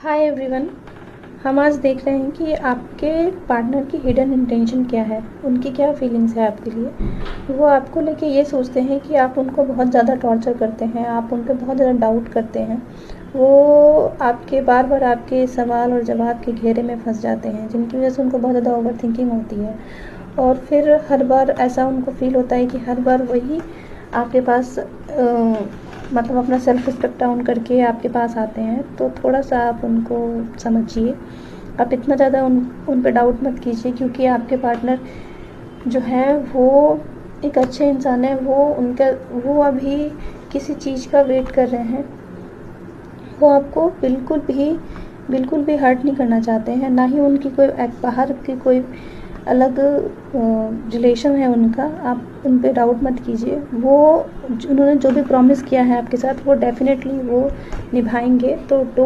Hi everyone. हम आज देख रहे हैं कि आपके पार्टनर की हिडन इंटेंशन क्या है, उनकी क्या फीलिंग्स है आपके लिए। वो आपको लेके ये सोचते हैं कि आप उनको बहुत ज़्यादा टॉर्चर करते हैं, आप उन पे बहुत ज़्यादा डाउट करते हैं। वो आपके बार बार आपके सवाल और जवाब के घेरे में फंस जाते हैं, जिनकी वजह से उनको बहुत ज़्यादा ओवर थिंकिंग होती है। और फिर हर बार ऐसा उनको फील होता है कि हर बार वही आपके पास मतलब अपना सेल्फ रिस्पेक्ट डाउन करके आपके पास आते हैं। तो थोड़ा सा आप उनको समझिए, आप इतना ज़्यादा उन पे डाउट मत कीजिए, क्योंकि आपके पार्टनर जो है वो एक अच्छे इंसान है। वो अभी किसी चीज़ का वेट कर रहे हैं। वो आपको बिल्कुल भी हर्ट नहीं करना चाहते हैं, ना ही उनकी कोई बाहर की कोई अलग रिलेशन है उनका। आप उन पे डाउट मत कीजिए। उन्होंने जो भी प्रॉमिस किया है आपके साथ वो डेफिनेटली वो निभाएंगे। तो